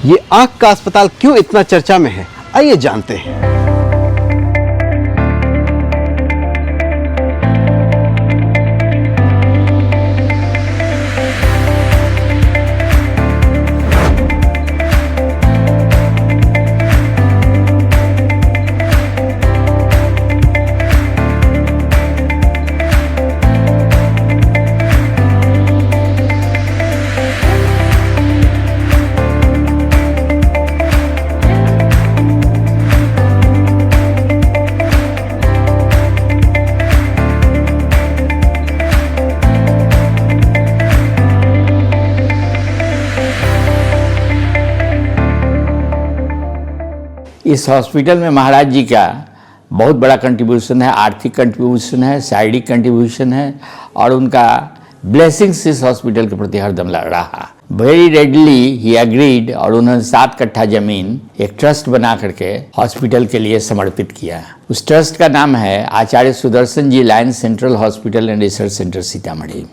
ये आंख का अस्पताल क्यों इतना चर्चा में है, आइए जानते हैं। इस हॉस्पिटल में महाराज जी का बहुत बड़ा कंट्रीब्यूशन है, आर्थिक कंट्रीब्यूशन है, शारीरिक कंट्रीब्यूशन है और उनका ब्लेसिंग्स इस हॉस्पिटल के प्रति हरदम रहा। वेरी रेडली ही एग्रीड और उन्होंने 7 कट्ठा जमीन एक ट्रस्ट बना करके हॉस्पिटल के लिए समर्पित किया। उस ट्रस्ट का नाम है Acharya Sudarshan ji Lions Central Hospital and Research Centre Sitamarhi.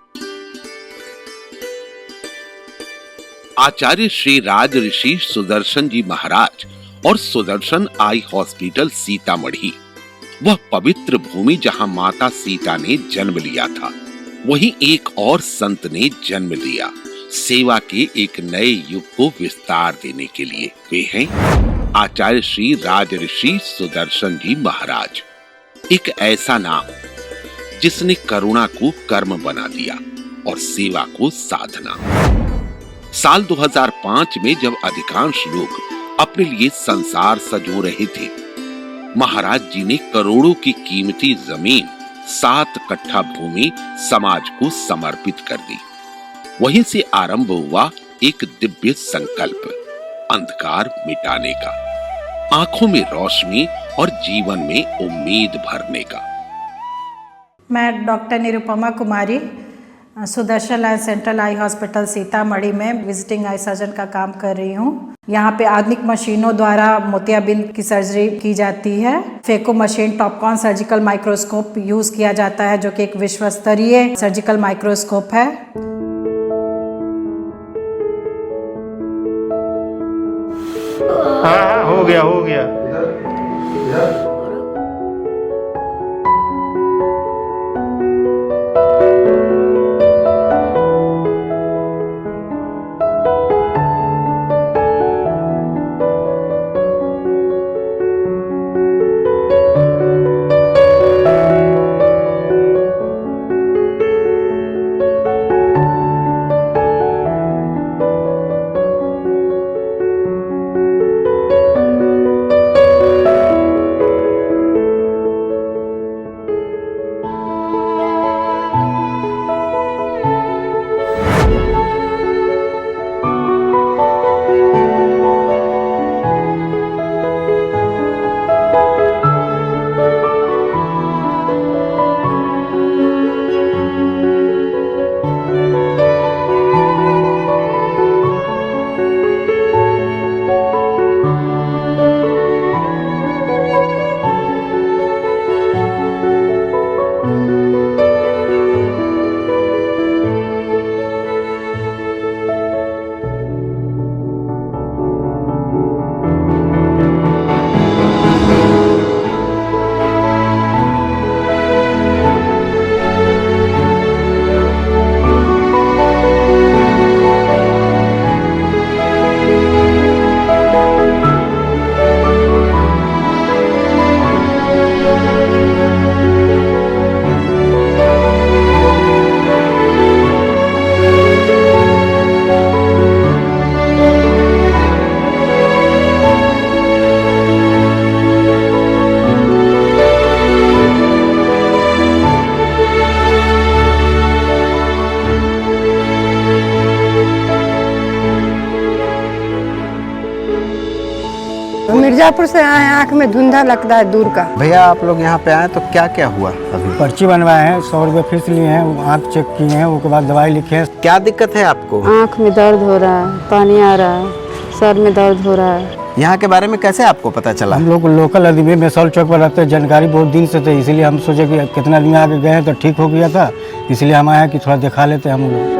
Acharya Shri Raj Rishi Sudarshan ji Maharaj और सुदर्शन आई हॉस्पिटल सीतामढ़ी वह पवित्र भूमि जहां माता सीता ने जन्म लिया था, वहीं एक और संत ने जन्म लिया सेवा के एक नए युग को विस्तार देने के लिए। वे हैं आचार्य श्री राज ऋषि सुदर्शन जी महाराज। एक ऐसा नाम जिसने करुणा को कर्म बना दिया और सेवा को साधना। साल 2005 में जब अधिकांश लोग अपने लिए संसार सजो रहे थे, महाराज जी ने करोड़ों की कीमती जमीन 7 कट्ठा भूमि समाज को समर्पित कर दी। वहीं से आरंभ हुआ एक दिव्य संकल्प, अंधकार मिटाने का, आंखों में रोशनी और जीवन में उम्मीद भरने का। मैं doctor Nirupama Kumari Sudarshan Lions Central Eye Hospital Sitamarhi में विजिटिंग आई सर्जन का काम कर रही हूँ। यहाँ पे आधुनिक मशीनों द्वारा मोतियाबिंद की सर्जरी की जाती है। Phaco machine Topcon surgical microscope use किया जाता है, जो कि एक विश्व स्तरीय सर्जिकल माइक्रोस्कोप है। हाँ, हो गया। मिर्जापुर से आए, आँख में धुंधा लगता है दूर का। भैया आप लोग यहाँ पे आए तो क्या क्या हुआ? अभी पर्ची बनवाए हैं, 100 रुपये फीस लिए हैं, आँख चेक किए हैं, उसके बाद दवाई लिखे हैं। क्या दिक्कत है आपको? आँख में दर्द हो रहा है, पानी आ रहा है, सर में दर्द हो रहा है। यहाँ के बारे में कैसे आपको पता चला? हम लोग लोकल आदमी मेसौल चौक पर रहते हैं, जानकारी बहुत दिन से थे, इसीलिए हम सोचे कि कितना दिन आगे गए तो ठीक हो गया था, इसलिए हम आए कि थोड़ा दिखा लेते हम लोग।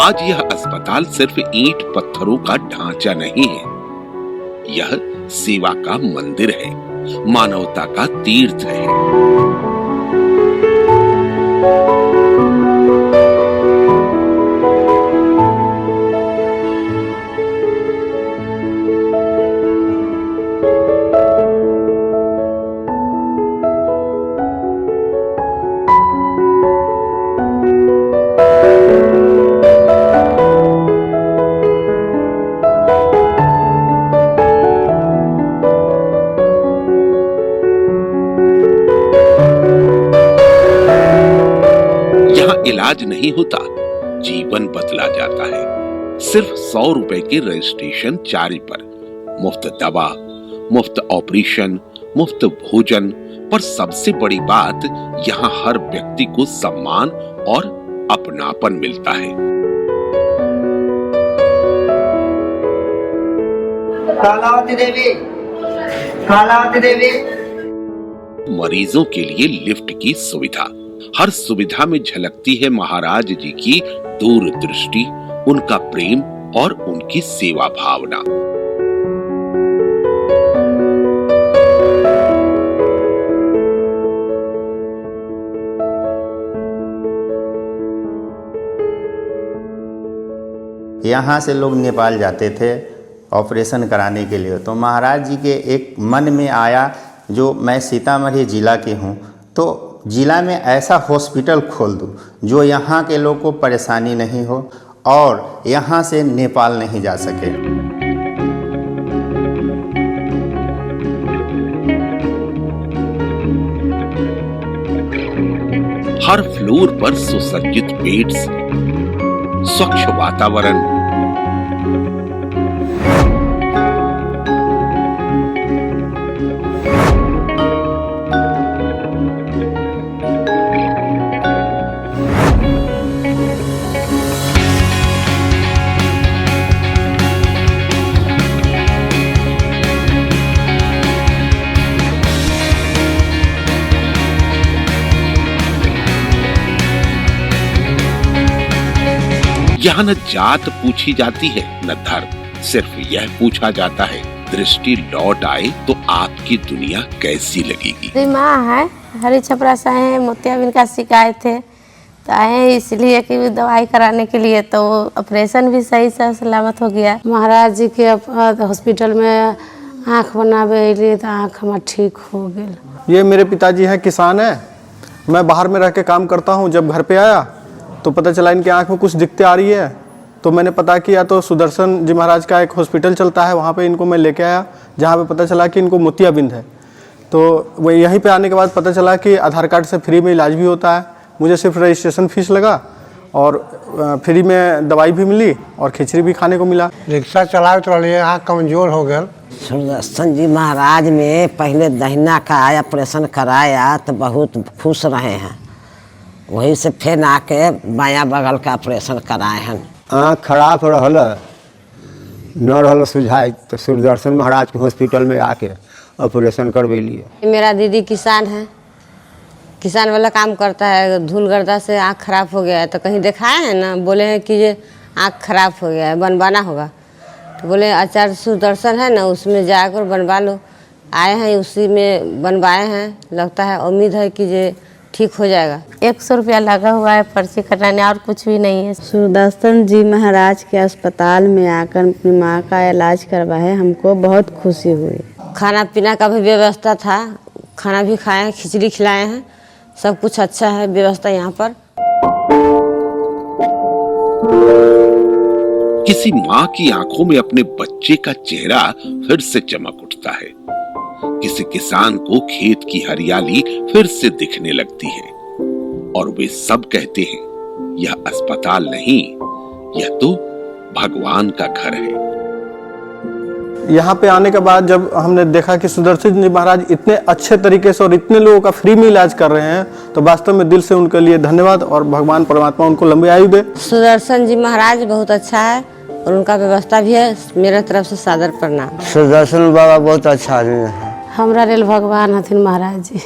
आज यह अस्पताल सिर्फ ईंट पत्थरों का ढांचा नहीं है, यह सेवा का मंदिर है, मानवता का तीर्थ है। इलाज नहीं होता, जीवन बदला जाता है। सिर्फ 100 रुपए के रजिस्ट्रेशन चार्ज पर मुफ्त दवा, मुफ्त ऑपरेशन, मुफ्त भोजन, पर सबसे बड़ी बात यहाँ हर व्यक्ति को सम्मान और अपनापन मिलता है। कालावती देवी, कालावती देवी। मरीजों के लिए लिफ्ट की सुविधा, हर सुविधा में झलकती है महाराज जी की दूरदृष्टि, उनका प्रेम और उनकी सेवा भावना। यहाँ से लोग नेपाल जाते थे ऑपरेशन कराने के लिए, तो महाराज जी के एक मन में आया, जो मैं सीतामढ़ी जिला के हूँ, तो जिला में ऐसा हॉस्पिटल खोल दूँ जो यहाँ के लोग को परेशानी नहीं हो और यहाँ से नेपाल नहीं जा सके। हर फ्लोर पर सुसज्जित बेड्स, स्वच्छ वातावरण, यहाँ न जात पूछी जाती है न धर्म, सिर्फ यह पूछा जाता है, दृष्टि लौट आए तो आपकी दुनिया कैसी लगेगी। मेरी माँ है, हरी छपरा से आए हैं, मोतियाबिंद का शिकायत है, तो आए हैं इसलिए कि दवाई कराने के लिए, तो ऑपरेशन भी सही से सलामत हो गया। महाराज जी के हॉस्पिटल में आँख बनावे लिए तो आँख हमार ठीक हो गया। ये मेरे पिताजी हैं, किसान है, मैं बाहर में रह के काम करता हूँ। जब घर पे आया तो पता चला इनकी आंख में कुछ दिक्कतें आ रही है, तो मैंने पता किया तो सुदर्शन जी महाराज का एक हॉस्पिटल चलता है, वहाँ पे इनको मैं लेके आया, जहाँ पे पता चला कि इनको मोतियाबिंद है। तो वही यहीं पे आने के बाद पता चला कि आधार कार्ड से फ्री में इलाज भी होता है। मुझे सिर्फ रजिस्ट्रेशन फीस लगा और फ्री में दवाई भी मिली और खिचड़ी भी खाने को मिला। रिक्शा चलाए तो आँख कमजोर हो गया। सुदर्शन जी महाराज में पहले दहिना का ऑपरेशन कराया तो बहुत खुश रहे हैं, वही से फिर आके बायां बगल का ऑपरेशन कराए हैं। आँख खराब रहल न रहल सुझाए तो सुदर्शन महाराज के हॉस्पिटल में आके ऑपरेशन करवैलिए। मेरा दीदी किसान है, किसान वाला काम करता है, धूल गर्दा से आँख खराब हो गया है, तो कहीं दिखाए हैं ना, बोले हैं कि ये आँख खराब हो गया है, बनवाना होगा, तो बोले आचार्य सुदर्शन है ना, उसमें जाकर बनवा लो। आए हैं, उसी में बनवाए हैं, लगता है उम्मीद है कि ये ठीक हो जाएगा। 100 रुपया लगा हुआ है पर्ची कटाने, और कुछ भी नहीं है। सुदर्शन जी महाराज के अस्पताल में आकर अपनी माँ का इलाज करवाए, हमको बहुत खुशी हुई। खाना पीना का भी व्यवस्था था, खाना भी खाए हैं, खिचड़ी खिलाए हैं, सब कुछ अच्छा है व्यवस्था यहाँ पर। किसी माँ की आंखों में अपने बच्चे का चेहरा फिर से चमक उठता है, किसी किसान को खेत की हरियाली फिर से दिखने लगती है, और वे सब कहते हैं यह अस्पताल नहीं, यह तो भगवान का घर है। यहाँ पे आने के बाद जब हमने देखा कि सुदर्शन जी महाराज इतने अच्छे तरीके से और इतने लोगों का फ्री में इलाज कर रहे हैं, तो वास्तव में दिल से उनके लिए धन्यवाद, और भगवान परमात्मा उनको लंबी आयु दे। सुदर्शन जी महाराज बहुत अच्छा है और उनका व्यवस्था भी है, मेरे तरफ से सादर प्रणाम। सुदर्शन बाबा बहुत अच्छा आदमी है। हमरा रेल भगवान हथिन महाराज जी।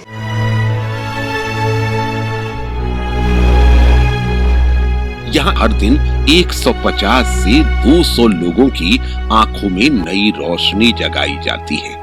यहाँ हर दिन 150 से 200 लोगों की आंखों में नई रोशनी जगाई जाती है।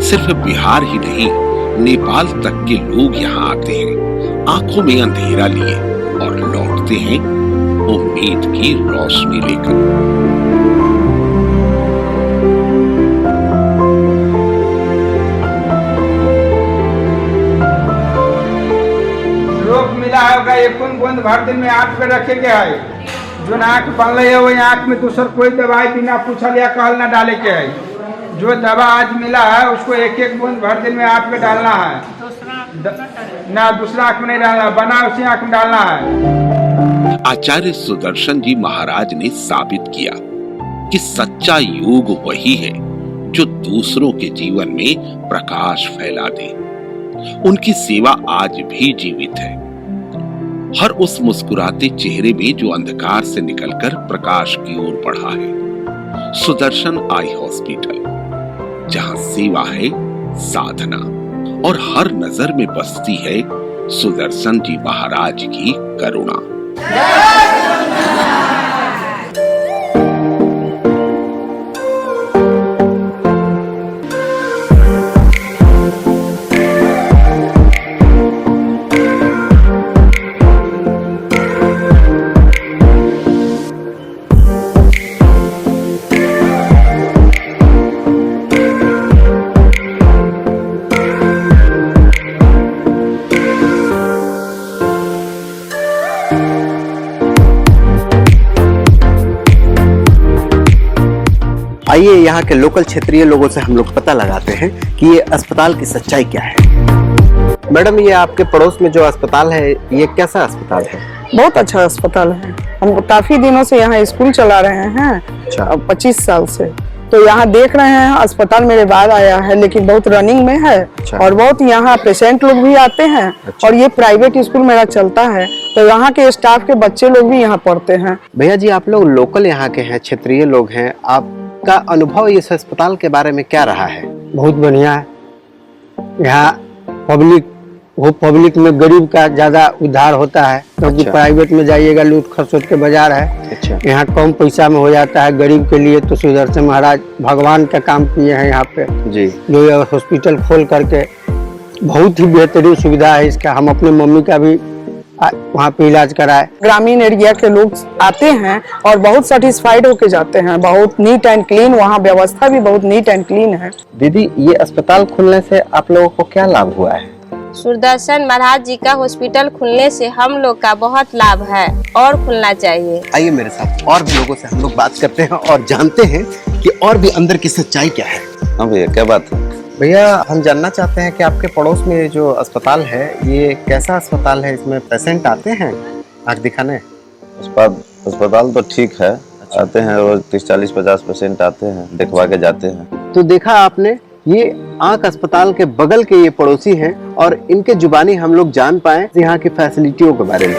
सिर्फ बिहार ही नहीं, नेपाल तक के लोग यहाँ आते हैं आंखों में अंधेरा लिए और लौटते हैं उम्मीद की रोशनी लेकर। रोग मिला होगा एक बूंद भर दिन में आंख पे रखे के है। जो आंख बन रही है वो आंख में दूसर कोई दवाई बिना पूछल या कहल ना डाले के है। जो दवा आज मिला है उसको एक एक बूंद भर दिन में आंख में डालना है, ना दूसरा आंख में नहीं डालना, बना उसी आंख में डालना है। आचार्य सुदर्शन जी महाराज ने साबित किया कि सच्चा योग वही है जो दूसरों के जीवन में प्रकाश फैला दे। उनकी सेवा आज भी जीवित है। हर उस मुस्कुराते चेहरे में जो अंधकार से निकलकर प्रकाश की ओर बढ़ा है। सुदर्शन आई हॉस्पिटल, जहां सेवा है साधना और हर नजर में बसती है सुदर्शन जी महाराज की करुणा। आइए यहाँ के लोकल क्षेत्रीय लोगों से हम लोग पता लगाते हैं कि ये अस्पताल की सच्चाई क्या है। मैडम, ये आपके पड़ोस में जो अस्पताल है, ये कैसा अस्पताल है? बहुत अच्छा अस्पताल है। हम काफी दिनों से यहाँ स्कूल चला रहे हैं। अच्छा। 25 साल से तो यहाँ देख रहे हैं। अस्पताल मेरे बाद आया है लेकिन बहुत रनिंग में है। अच्छा। और बहुत यहाँ पेशेंट लोग भी आते हैं। अच्छा। और ये प्राइवेट स्कूल मेरा चलता है तो यहाँ के स्टाफ के बच्चे लोग भी यहाँ पढ़ते हैं। भैया जी, आप लोग लोकल यहाँ के हैं, क्षेत्रीय लोग हैं, आपका अनुभव इस अस्पताल के बारे में क्या रहा है? बहुत बढ़िया है। यहाँ पब्लिक में गरीब का ज्यादा उद्धार होता है, क्योंकि अच्छा। प्राइवेट में जाइएगा लूट खसोट के बाजार है। अच्छा। यहाँ कम पैसा में हो जाता है गरीब के लिए। तो सुदर्शन महाराज भगवान का काम किए हैं यहाँ पे जी, जो हॉस्पिटल खोल करके। बहुत ही बेहतरीन सुविधा है इसका। हम अपने मम्मी का भी वहाँ पे इलाज कराए। ग्रामीण एरिया के लोग आते हैं और बहुत सेटिस्फाइड होके जाते हैं। बहुत नीट एंड क्लीन, वहाँ व्यवस्था भी बहुत नीट एंड क्लीन है। दीदी, ये अस्पताल खुलने से आप लोगों को क्या लाभ हुआ है? सुदर्शन महाराज जी का हॉस्पिटल खुलने से हम लोग का बहुत लाभ है और खुलना चाहिए। आइए मेरे साथ, और भी लोगों से हम लोग बात करते हैं और जानते हैं कि और भी अंदर की सच्चाई क्या है। हाँ भैया, क्या बात है? भैया, हम जानना चाहते हैं कि आपके पड़ोस में जो अस्पताल है, ये कैसा अस्पताल है? इसमें पेशेंट आते हैं आँख दिखाने? अस्पताल तो ठीक है। अच्छा। आते हैं रोज 30-40-50 पेशेंट आते हैं, दिखवा के जाते हैं। तो देखा आपने, ये आँख अस्पताल के बगल के ये पड़ोसी हैं और इनके जुबानी हम लोग जान पाए यहाँ की फैसिलिटियों के बारे में।